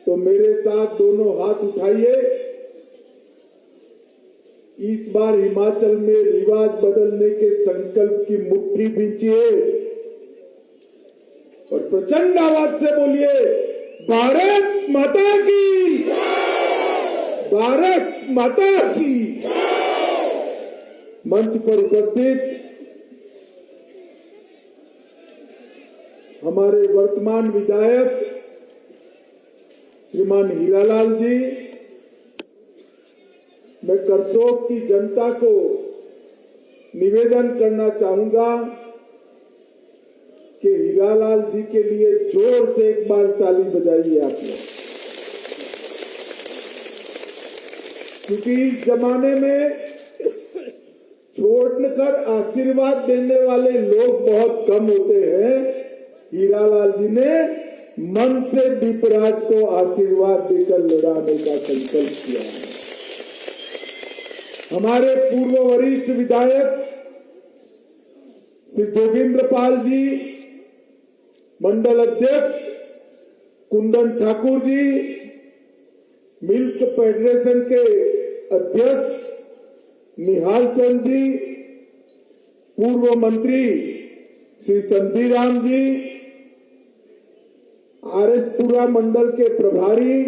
तो मेरे साथ दोनों हाथ उठाइए। इस बार हिमाचल में रिवाज बदलने के संकल्प की मुट्ठी बींचिए और प्रचंड आवाज से बोलिए, भारत माता की, भारत माता की। मंच पर उपस्थित हमारे वर्तमान विधायक श्रीमान हीरालाल जी, मैं करसोग की जनता को निवेदन करना चाहूंगा कि हीरालाल जी के लिए जोर से एक बार ताली बजाइए आप लोग, क्योंकि इस जमाने में छोड़कर आशीर्वाद देने वाले लोग बहुत कम होते हैं। हीरालाल जी ने मन से दीपराज को आशीर्वाद देकर लड़ाने का संकल्प किया है। हमारे पूर्व वरिष्ठ विधायक श्री जोगिंद्र पाल जी, मंडल अध्यक्ष कुंदन ठाकुर जी, मिल्क फेडरेशन के अध्यक्ष निहाल चंद जी, पूर्व मंत्री श्री संधीराम जी, आरएसपुरा मंडल के प्रभारी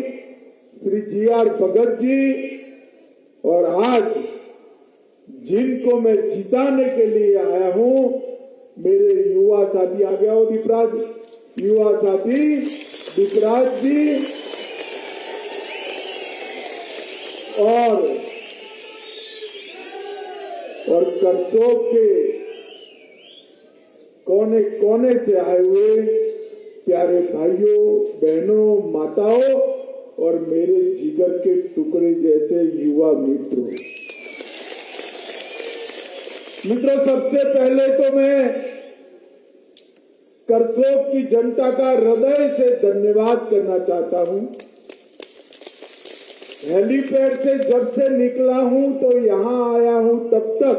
श्री जीआर भगत जी, और आज जिनको मैं जिताने के लिए आया हूं, मेरे युवा साथी, आ गया हो दीपराज, युवा साथी दीपराज जी और करसोग के कोने कोने से आए हुए प्यारे भाइयों, बहनों, माताओं और मेरे जिगर के टुकड़े जैसे युवा मित्रों, सबसे पहले तो मैं करसोग की जनता का हृदय से धन्यवाद करना चाहता हूं। हेलीपैड से जब से निकला हूं तो यहां आया हूं, तब तक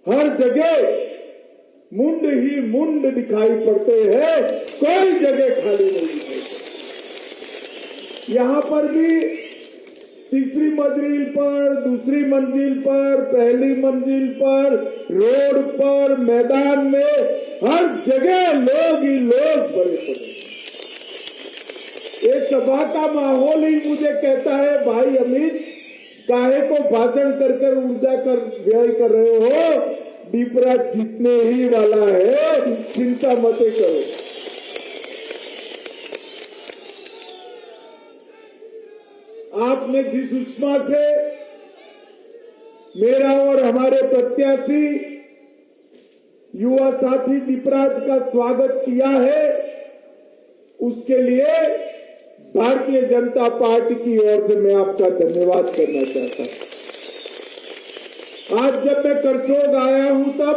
हर जगह मुंड ही मुंड दिखाई पड़ते हैं, कोई जगह खाली नहीं दिखाई पड़ती। यहां पर भी तीसरी मंजिल पर, दूसरी मंजिल पर, पहली मंजिल पर, रोड पर, मैदान में, हर जगह लोग ही लोग भरे पड़े। एक सभा का माहौल ही मुझे कहता है, भाई अमित, काहे को भाषण कर ऊर्जा कर व्यय कर रहे हो, दीपराज जीतने ही वाला है, चिंता मत करो। आपने जिस उष्मा से मेरा और हमारे प्रत्याशी युवा साथी दीपराज का स्वागत किया है, उसके लिए भारतीय जनता पार्टी की ओर से मैं आपका धन्यवाद करना चाहता हूं। आज जब मैं करसोग आया हूं, तब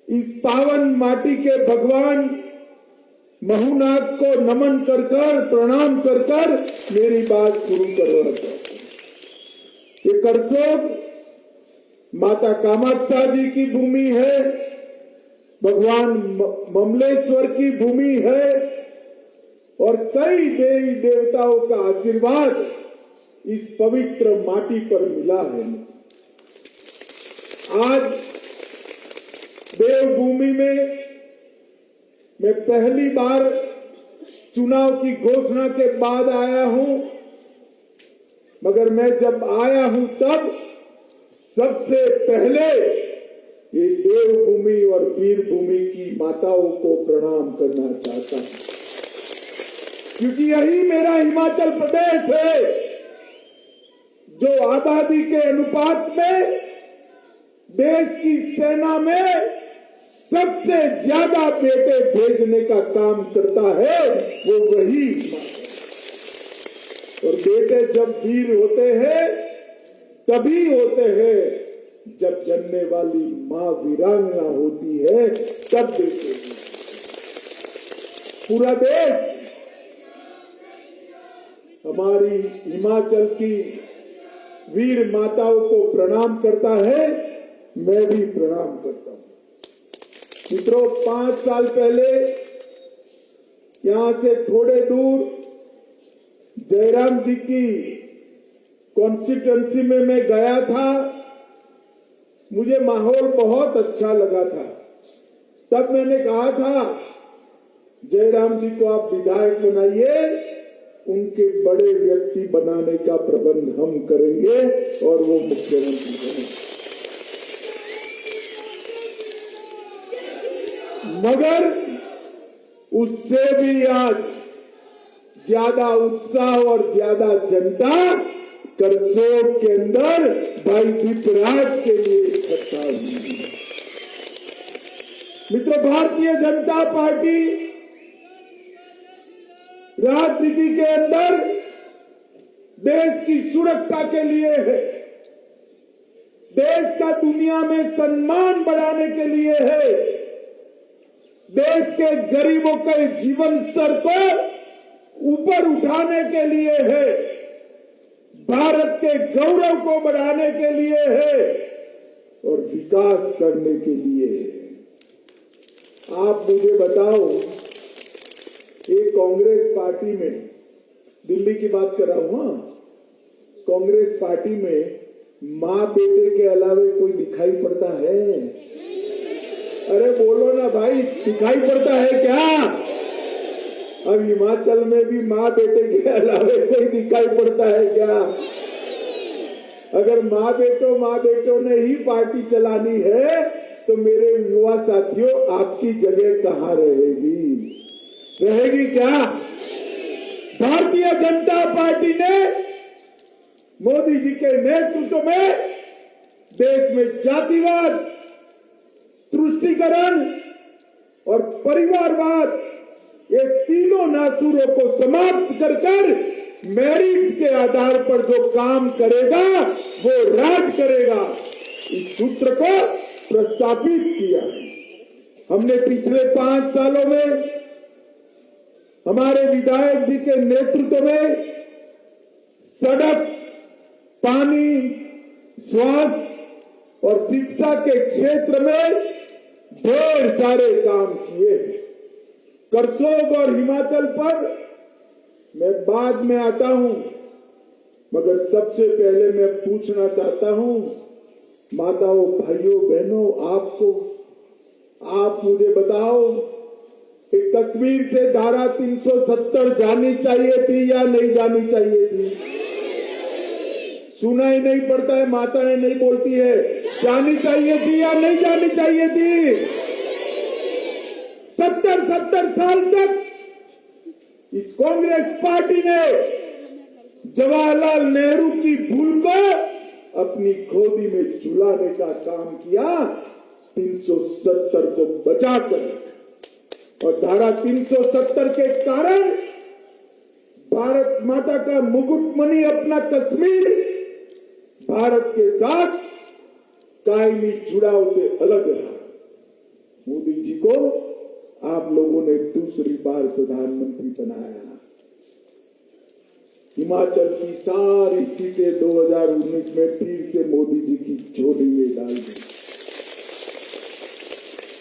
इस पावन माटी के भगवान महूनाग को नमन कर प्रणाम कर मेरी बात शुरू करना चाहता हूं। ये करसोग माता कामाक्षा जी की भूमि है, भगवान ममलेश्वर की भूमि है और कई देवी देवताओं का आशीर्वाद इस पवित्र माटी पर मिला है। आज देवभूमि में मैं पहली बार चुनाव की घोषणा के बाद आया हूं, मगर मैं जब आया हूं तब सबसे पहले ये देवभूमि और वीरभूमि की माताओं को प्रणाम करना चाहता हूं, क्योंकि यही मेरा हिमाचल प्रदेश है जो आबादी के अनुपात में देश की सेना में सबसे ज्यादा बेटे भेजने का काम करता है, वो वही। और बेटे जब वीर होते हैं तभी होते हैं जब जन्मने वाली मां वीरांगना होती है, तब बेटे। पूरा देश हमारी हिमाचल की वीर माताओं को प्रणाम करता है, मैं भी प्रणाम करता हूं। मित्रों, 5 साल पहले यहां से थोड़े दूर जयराम जी की कॉन्स्टिट्यूएंसी में मैं गया था। मुझे माहौल बहुत अच्छा लगा था। तब मैंने कहा था जयराम जी को आप विधायक बनाइए, उनके बड़े व्यक्ति बनाने का प्रबंध हम करेंगे और वो मुख्यमंत्री बनेंगे। मगर उससे भी आज ज्यादा उत्साह और ज्यादा जनता करसोग के अंदर भाई दीपराज के लिए इकट्ठा हुई है। मित्रों, भारतीय जनता पार्टी राजनीति के अंदर देश की सुरक्षा के लिए है, देश का दुनिया में सम्मान बढ़ाने के लिए है, देश के गरीबों के जीवन स्तर को ऊपर उठाने के लिए है, भारत के गौरव को बढ़ाने के लिए है और विकास करने के लिए है। आप मुझे बताओ, ये कांग्रेस पार्टी में, दिल्ली की बात कर रहा हूं, कांग्रेस पार्टी में मां बेटे के अलावे कोई दिखाई पड़ता है? अरे बोलो ना भाई, दिखाई पड़ता है क्या? अब हिमाचल में भी मां बेटे के अलावे कोई दिखाई पड़ता है क्या? अगर मां बेटों ने ही पार्टी चलानी है तो मेरे युवा साथियों, आपकी जगह कहां रहेगी? रहेगी क्या? भारतीय जनता पार्टी ने मोदी जी के नेतृत्व में देश में जातिवाद, तुष्टीकरण और परिवारवाद, ये तीनों नासूरों को समाप्त कर मेरिट के आधार पर जो काम करेगा वो राज करेगा, इस सूत्र को प्रस्तावित किया है। हमने पिछले 5 सालों में हमारे विधायक जी के नेतृत्व में सड़क, पानी, स्वास्थ्य और शिक्षा के क्षेत्र में ढेर सारे काम किए। करसोग और हिमाचल पर मैं बाद में आता हूं, मगर सबसे पहले मैं पूछना चाहता हूं, माताओं, भाइयों, बहनों, आप मुझे बताओ कि कश्मीर से धारा 370 जानी चाहिए थी या नहीं जानी चाहिए थी? सुना ही नहीं पड़ता है, माताएं नहीं बोलती है, जानी चाहिए थी या नहीं जानी चाहिए थी? 70 साल तक इस कांग्रेस पार्टी ने जवाहरलाल नेहरू की भूल को अपनी गोदी में झुलाने का काम किया, 370 को बचाकर। और धारा 370 के कारण भारत माता का मुकुटमणि अपना कश्मीर भारत के साथ कायमी जुड़ाव से अलग रहा। मोदी जी को आप लोगों ने दूसरी बार प्रधानमंत्री बनाया। हिमाचल की सारी सीटें 2019 में फिर से मोदी जी की झोली में डाल दी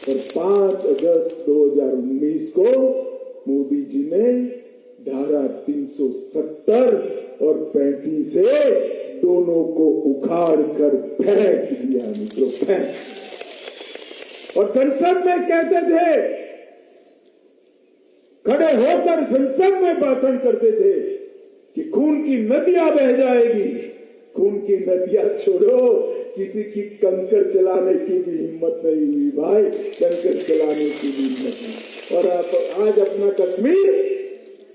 और 5 अगस्त 2019 को मोदी जी ने धारा 370 और 35 से दोनों को उखाड़ कर फेंक दिया। मित्रों, फेंक। और संसद में कहते थे, खड़े होकर संसद में भाषण करते थे कि खून की नदियां बह जाएगी। खून की नदियां छोड़ो, किसी की कंकर चलाने की भी हिम्मत नहीं हुई भाई, कंकर चलाने की भी हिम्मत नहीं। और आज अपना कश्मीर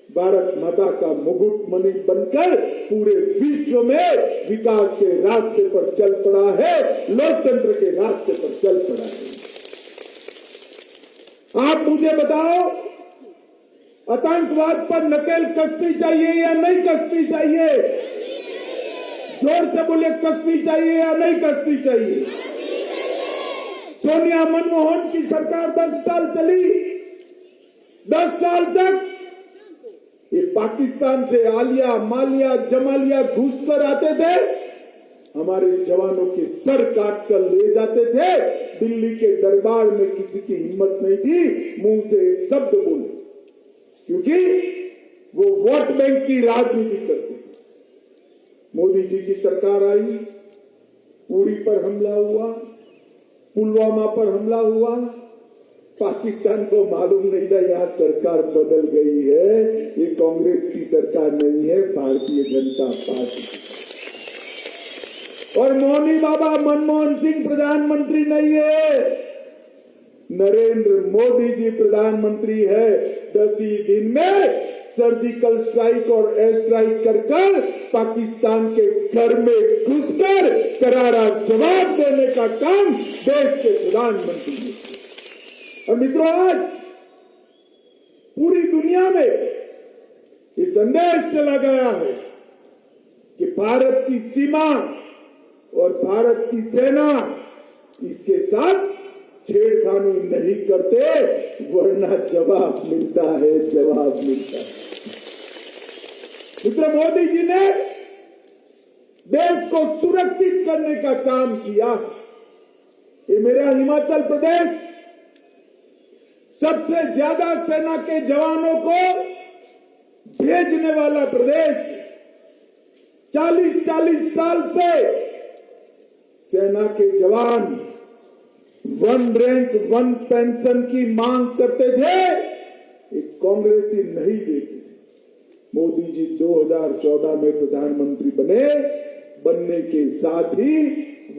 भारत माता का मुकुटमणि बनकर पूरे विश्व में विकास के रास्ते पर चल पड़ा है, लोकतंत्र के रास्ते पर चल पड़ा है। आप मुझे बताओ, आतंकवाद पर नकेल कसनी चाहिए या नहीं कसनी चाहिए? जोर से बोले, कसनी चाहिए या नहीं कसनी चाहिए? सोनिया मनमोहन की सरकार 10 साल चली। 10 साल तक ये पाकिस्तान से आलिया, मालिया, जमालिया घुस कर आते थे, हमारे जवानों के सर काट कर ले जाते थे। दिल्ली के दरबार में किसी की हिम्मत नहीं थी मुंह से एक शब्द बोले। क्योंकि वो वोट बैंक की राजनीति करते हैं। मोदी जी की सरकार आई, उड़ी पर हमला हुआ, पुलवामा पर हमला हुआ, पाकिस्तान को मालूम नहीं था यहां सरकार बदल गई है, ये कांग्रेस की सरकार नहीं है, भारतीय जनता पार्टी की। और मौनी बाबा मनमोहन सिंह प्रधानमंत्री नहीं है, नरेंद्र मोदी जी प्रधानमंत्री है। 10 ही दिन में सर्जिकल स्ट्राइक और एयर स्ट्राइक कर पाकिस्तान के घर में घुसकर करारा जवाब देने का काम देश के प्रधानमंत्री ने किया। और मित्रों, आज पूरी दुनिया में ये संदेश चला गया है कि भारत की सीमा और भारत की सेना इसके साथ छेड़खानी नहीं करते, वरना जवाब मिलता है, जवाब मिलता है। मित्र, मोदी जी ने देश को सुरक्षित करने का काम किया। ये मेरा हिमाचल प्रदेश सबसे ज्यादा सेना के जवानों को भेजने वाला प्रदेश, 40-40 साल से सेना के जवान 1 रैंक 1 पेंशन की मांग करते थे, एक कांग्रेसी नहीं देती थी। मोदी जी 2014 में प्रधानमंत्री बनने के साथ ही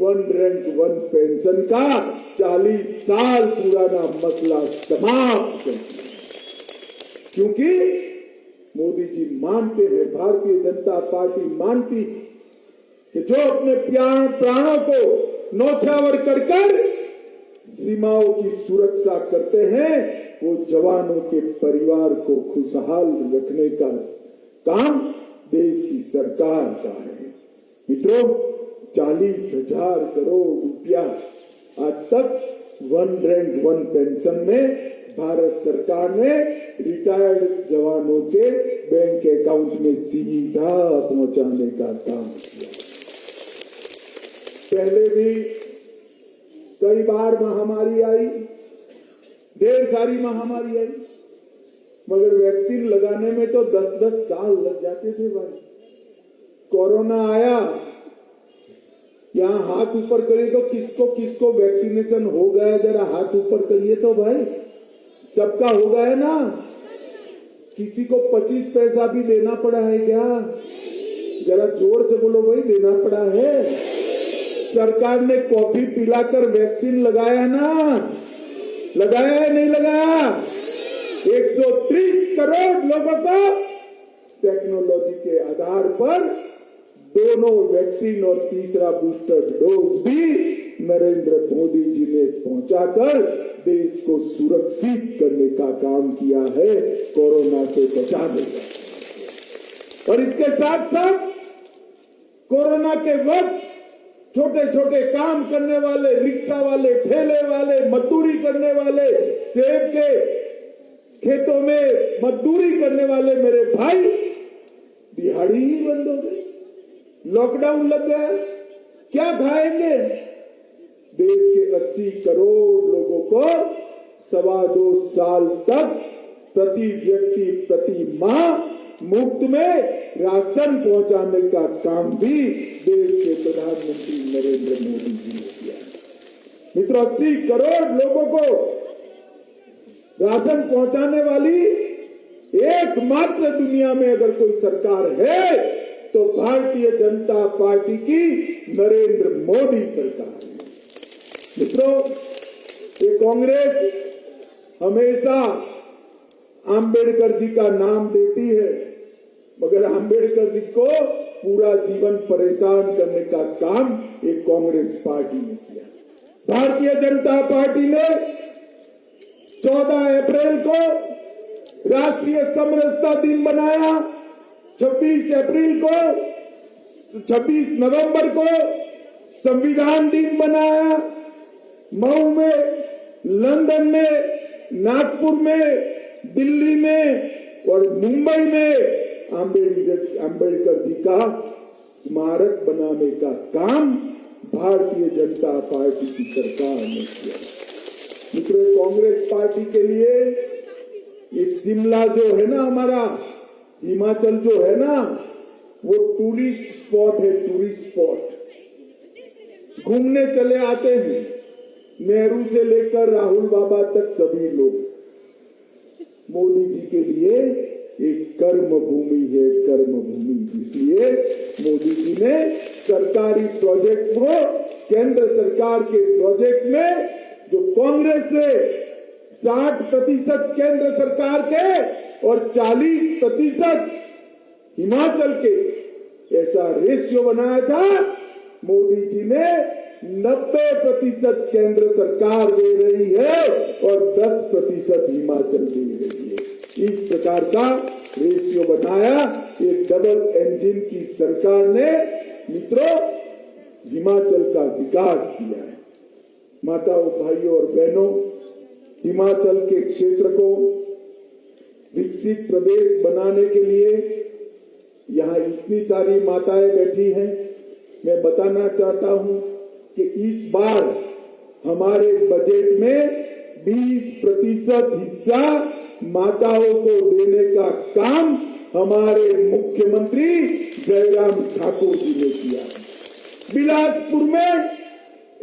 1 रैंक 1 पेंशन का 40 साल पुराना मसला समाप्त कर दिया। क्योंकि मोदी जी मानते हैं, भारतीय जनता पार्टी मानती है कि जो अपने प्राणों को न्यौछावर कर सीमाओं की सुरक्षा करते हैं, वो जवानों के परिवार को खुशहाल रखने का काम देश की सरकार का है। मित्रों, 40,000 करोड़ रुपया आज तक 1 रैंक 1 पेंशन में भारत सरकार ने रिटायर्ड जवानों के बैंक अकाउंट में सीधा पहुंचाने का काम किया। पहले भी कई बार महामारी आई, ढेर सारी महामारी आई, मगर वैक्सीन लगाने में तो 10-10 साल लग जाते थे भाई। कोरोना आया, यहां हाथ ऊपर करिए तो किसको वैक्सीनेशन हो गया, जरा हाथ ऊपर करिए तो भाई, सबका हो गया ना? किसी को 25 पैसा भी देना पड़ा है क्या? जरा जोर से बोलो भाई, देना पड़ा है? सरकार ने कॉफी पिलाकर वैक्सीन लगाया ना? लगाया है नहीं लगाया? 130 करोड़ लोगों को टेक्नोलॉजी के आधार पर दोनों वैक्सीन और तीसरा बूस्टर डोज भी नरेंद्र मोदी जी ने पहुंचाकर देश को सुरक्षित करने का काम किया है, कोरोना से बचाने का। और इसके साथ साथ कोरोना के वक्त छोटे छोटे काम करने वाले, रिक्शा वाले, ठेले वाले, मजदूरी करने वाले, सेब के खेतों में मजदूरी करने वाले मेरे भाई, दिहाड़ी ही बंद हो गई, लॉकडाउन लग गया, क्या खाएंगे? देश के 80 करोड़ लोगों को 2.25 साल तक प्रति व्यक्ति प्रति माह मुफ्त में राशन पहुंचाने का काम भी देश के प्रधानमंत्री नरेंद्र मोदी जी ने किया। मित्रों, 80 करोड़ लोगों को राशन पहुंचाने वाली एकमात्र दुनिया में अगर कोई सरकार है तो भारतीय जनता पार्टी की नरेंद्र मोदी सरकार है। मित्रों, ये कांग्रेस हमेशा आंबेडकर जी का नाम देती है, मगर आंबेडकर जी को पूरा जीवन परेशान करने का काम एक कांग्रेस पार्टी ने किया। भारतीय जनता पार्टी ने 14 अप्रैल को राष्ट्रीय समरसता दिन बनाया, 26 नवंबर को संविधान दिन बनाया, मऊ में, लंदन में, नागपुर में, दिल्ली में और मुंबई में आंबेडकर जी का स्मारक बनाने का काम भारतीय जनता पार्टी की सरकार ने किया। मित्रों, कांग्रेस पार्टी के लिए ये शिमला जो है ना, हमारा हिमाचल जो है ना, वो टूरिस्ट स्पॉट है, टूरिस्ट स्पॉट। घूमने चले आते हैं, नेहरू से लेकर राहुल बाबा तक सभी लोग। मोदी जी के लिए एक कर्म भूमि है, कर्म भूमि। इसलिए मोदी जी ने सरकारी प्रोजेक्ट को, केंद्र सरकार के प्रोजेक्ट में जो कांग्रेस ने 60% केंद्र सरकार के और 40% हिमाचल के, ऐसा रेशियो बनाया था। मोदी जी ने 90% केंद्र सरकार दे रही है और 10% हिमाचल दे रही है। इस प्रकार का रेशियो बनाया। एक डबल इंजन की सरकार ने मित्रों हिमाचल का विकास किया है। माताओं, भाइयों और बहनों, हिमाचल के क्षेत्र को विकसित प्रदेश बनाने के लिए यहाँ इतनी सारी माताएं बैठी हैं। मैं बताना चाहता हूं कि इस बार हमारे बजट में 20% हिस्सा माताओं को देने का काम हमारे मुख्यमंत्री जयराम ठाकुर जी ने किया है। बिलासपुर में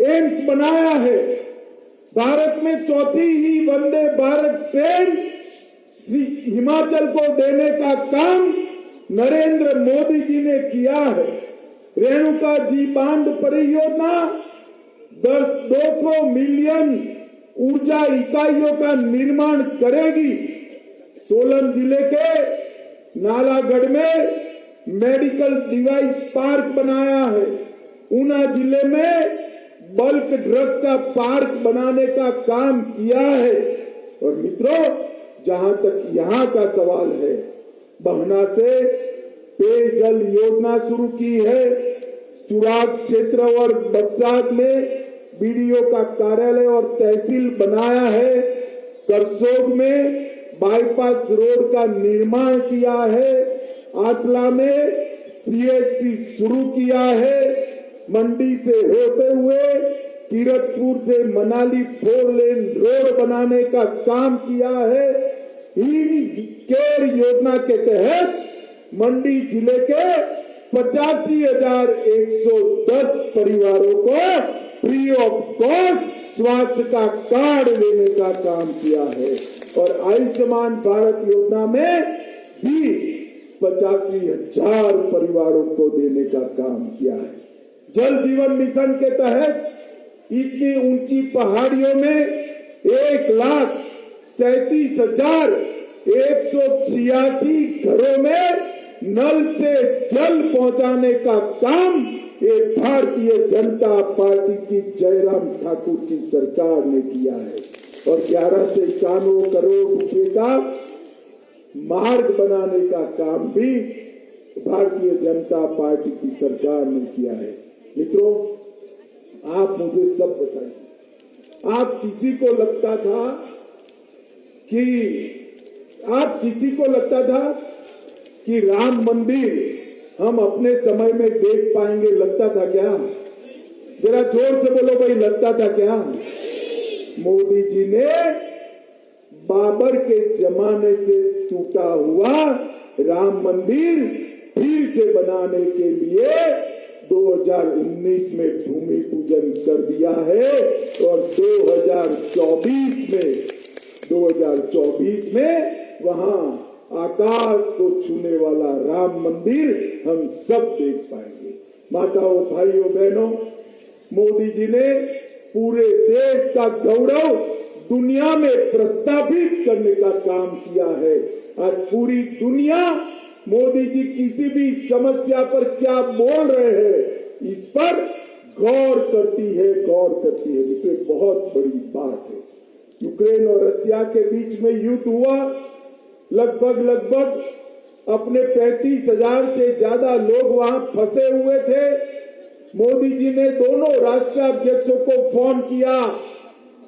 एम्स बनाया है। भारत में चौथी ही वंदे भारत ट्रेन हिमाचल को देने का काम नरेंद्र मोदी जी ने किया है। रेणुका जी बांध परियोजना 200 मिलियन ऊर्जा इकाइयों का निर्माण करेगी। सोलन जिले के नालागढ़ में मेडिकल डिवाइस पार्क बनाया है। ऊना जिले में बल्क ड्रग का पार्क बनाने का काम किया है। और मित्रों, जहां तक यहां का सवाल है, बहना से पेयजल योजना शुरू की है। चुराग क्षेत्र और बक्सार में बीडीओ का कार्यालय और तहसील बनाया है। करसोग में बाईपास रोड का निर्माण किया है। आसला में सीएचसी शुरू किया है। मंडी से होते हुए कीरतपुर से मनाली 4 लेन रोड बनाने का काम किया है। हिम केयर योजना के तहत मंडी जिले के 85,110 परिवारों को फ्री ऑफ कॉस्ट स्वास्थ्य का कार्ड देने का काम किया है। और आयुष्मान भारत योजना में भी 85,000 परिवारों को देने का काम किया है। जल जीवन मिशन के तहत इतनी ऊंची पहाड़ियों में 1,37,186 घरों में नल से जल पहुंचाने का काम ये भारतीय जनता पार्टी की जयराम ठाकुर की सरकार ने किया है। और 11 से 91 करोड़ रुपए का मार्ग बनाने का काम भी भारतीय जनता पार्टी की सरकार ने किया है। मित्रों, आप मुझे सब बताइए, आप किसी को लगता था कि राम मंदिर हम अपने समय में देख पाएंगे? लगता था क्या? जरा जोर से बोलो भाई, लगता था क्या? मोदी जी ने बाबर के जमाने से टूटा हुआ राम मंदिर फिर से बनाने के लिए 2019 में भूमि पूजन कर दिया है। और 2024 में वहां आकाश को छूने वाला राम मंदिर हम सब देख पाएंगे। माताओं, भाइयों, बहनों, मोदी जी ने पूरे देश का गौरव दुनिया में प्रस्तावित करने का काम किया है। आज पूरी दुनिया मोदी जी किसी भी समस्या पर क्या बोल रहे हैं, इस पर गौर करती है। ये बहुत बड़ी बात है। यूक्रेन और रशिया के बीच में युद्ध हुआ। लगभग अपने 35,000 से ज्यादा लोग वहां फंसे हुए थे। मोदी जी ने दोनों राष्ट्राध्यक्षों को फोन किया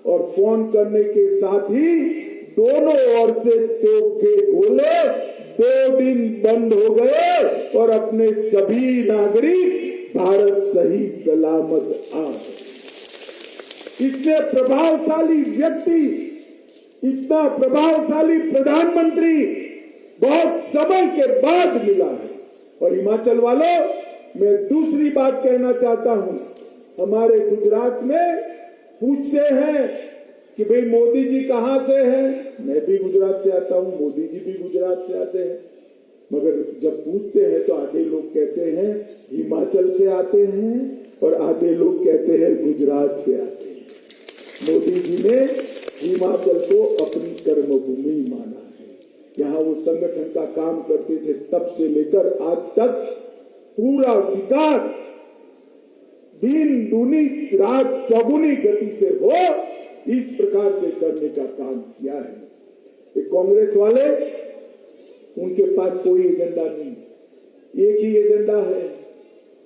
और फोन करने के साथ ही दोनों ओर से तोप के गोले 2 दिन बंद हो गए और अपने सभी नागरिक भारत सही सलामत आ गए। इतने प्रभावशाली व्यक्ति इतना प्रभावशाली प्रधानमंत्री बहुत समय के बाद मिला है। और हिमाचल वालों, मैं दूसरी बात कहना चाहता हूं। हमारे गुजरात में पूछते हैं कि भाई मोदी जी कहां से हैं? मैं भी गुजरात से आता हूं, मोदी जी भी गुजरात से आते हैं। मगर जब पूछते हैं तो आधे लोग कहते हैं हिमाचल से आते हैं और आधे लोग कहते हैं गुजरात से आते हैं। मोदी जी ने हिमाचल को अपनी कर्मभूमि माना है। यहाँ वो संगठन का काम करते थे, तब से लेकर आज तक पूरा विकास दिन दूनी रात चौगुनी गति से हो, इस प्रकार से करने का काम किया है। ये कांग्रेस वाले, उनके पास कोई एजेंडा नहीं, एक ही एजेंडा है,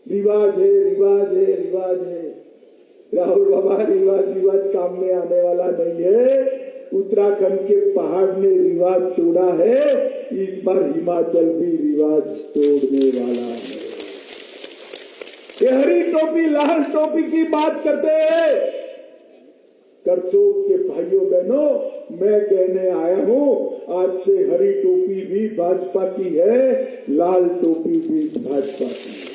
रिवाज है, रिवाज है, रिवाज है। राहुल बाबा, रिवाज काम में आने वाला नहीं है। उत्तराखंड के पहाड़ ने रिवाज तोड़ा है, इस बार हिमाचल भी रिवाज तोड़ने वाला है। ये हरी टोपी लाल टोपी की बात करते हैं। करसोग के भाइयों बहनों, मैं कहने आया हूं, आज से हरी टोपी भी भाजपा की है, लाल टोपी भी भाजपा की है।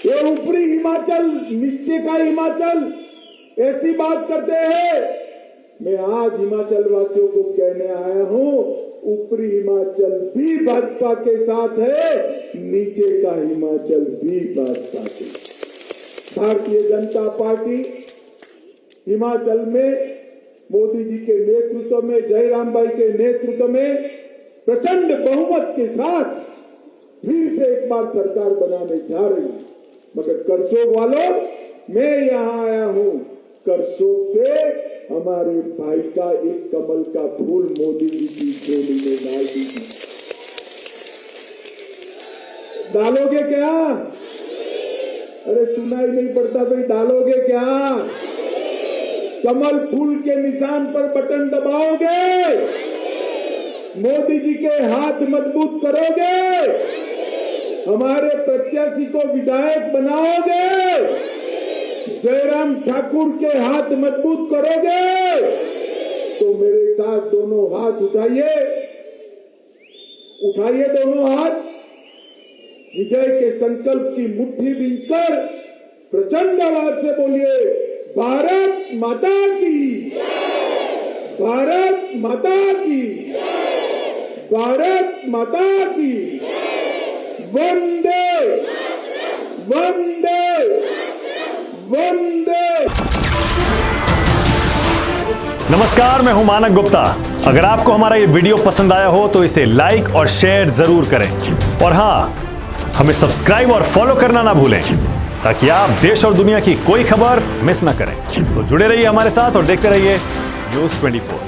ये ऊपरी हिमाचल, नीचे का हिमाचल, ऐसी बात करते हैं। मैं आज हिमाचल वासियों को कहने आया हूं, ऊपरी हिमाचल भी भाजपा के साथ है, नीचे का हिमाचल भी भाजपा के। भारतीय जनता पार्टी हिमाचल में मोदी जी के नेतृत्व में, जयराम भाई के नेतृत्व में प्रचंड बहुमत के साथ फिर से एक बार सरकार बनाने जा रही है। मगर करसोग वालों, मैं यहां आया हूं, करसोग से हमारे भाई का एक कमल का फूल मोदी जी की झोली में डाल दीजिए। डालोगे क्या? अरे सुनाई नहीं पड़ता भाई, डालोगे क्या? कमल फूल के निशान पर बटन दबाओगे? मोदी जी के हाथ मजबूत करोगे? हमारे प्रत्याशी को विधायक बनाओगे? जयराम ठाकुर के हाथ मजबूत करोगे? तो मेरे साथ दोनों हाथ उठाइए, उठाइए दोनों हाथ, विजय के संकल्प की मुट्ठी बींचकर प्रचंड आवाज से बोलिए, भारत माता की, भारत माता की, भारत माता की, वंदे वंदे वंदे। नमस्कार, मैं हूं मानक गुप्ता। अगर आपको हमारा ये वीडियो पसंद आया हो तो इसे लाइक और शेयर जरूर करें, और हां, हमें सब्सक्राइब और फॉलो करना ना भूलें ताकि आप देश और दुनिया की कोई खबर मिस ना करें। तो जुड़े रहिए हमारे साथ और देखते रहिए News 24।